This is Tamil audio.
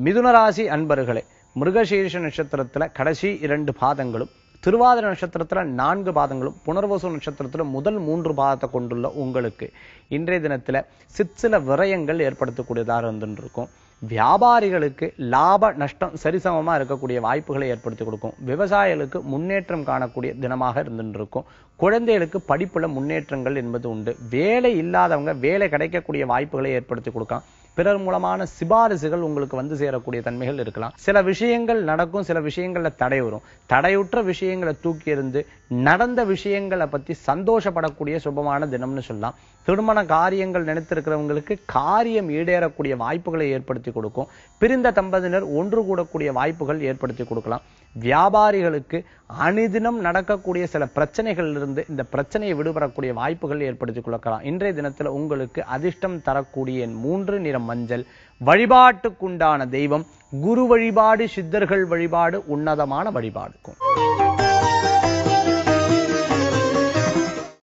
மிதுன ராசி அன்பர்களே, மிருகசீரிஷ நட்சத்திரத்துல கடைசி 2 பாதங்களும், திருவாதிரை நட்சத்திரத்துல 4 பாதங்களும், புனர்வசு நட்சத்திரத்துல முதல் 3 பாதத்தை கொண்டுள்ள உங்களுக்கு இன்றைய தினத்துல சிற்சில விரயங்கள் ஏற்படுத்தக்கூடியதாக இருந்துருக்கும். வியாபாரிகளுக்கு லாப நஷ்டம் சரிசமமா இருக்கக்கூடிய வாய்ப்புகளை ஏற்படுத்தி கொடுக்கும். விவசாயிகளுக்கு முன்னேற்றம் காணக்கூடிய தினமாக இருந்துருக்கும். குழந்தைகளுக்கு படிப்புல முன்னேற்றங்கள் என்பது உண்டு. வேலை இல்லாதவங்க வேலை கிடைக்கக்கூடிய வாய்ப்புகளை ஏற்படுத்தி கொடுக்கலாம். பிறர் மூலமான சிபாரிசுகள் உங்களுக்கு வந்து சேரக்கூடிய தன்மைகள் இருக்கலாம். சில விஷயங்கள் நடக்கும், சில விஷயங்கள்ல தடை வரும். தடையுற்ற விஷயங்களை தூக்கி எறிந்து நடந்த விஷயங்களை பத்தி சந்தோஷப்படக்கூடிய சுபமான தினம்னு சொல்லலாம். திருமண காரியங்கள் நினைத்திருக்கிறவங்களுக்கு காரியம் ஈடேறக்கூடிய வாய்ப்புகளை ஏற்படுத்தி கொடுக்கும். பிரிந்த தம்பதியினர் ஒன்று கூடக்கூடிய வாய்ப்புகள் ஏற்படுத்தி கொடுக்கலாம். வியாபாரிகளுக்கு அணிதினம் நடக்கக்கூடிய சில பிரச்சனைகள் இருந்து இந்த பிரச்சனையை விடுபடக்கூடிய வாய்ப்புகள் ஏற்படுத்தி கொடுக்கலாம். இன்றைய தினத்துல உங்களுக்கு அதிர்ஷ்டம் தரக்கூடிய 3 நிறம் மஞ்சள். வழிபாட்டுக்குண்டான தெய்வம் குரு வழிபாடு, சித்தர்கள் வழிபாடு உன்னதமான வழிபாடு.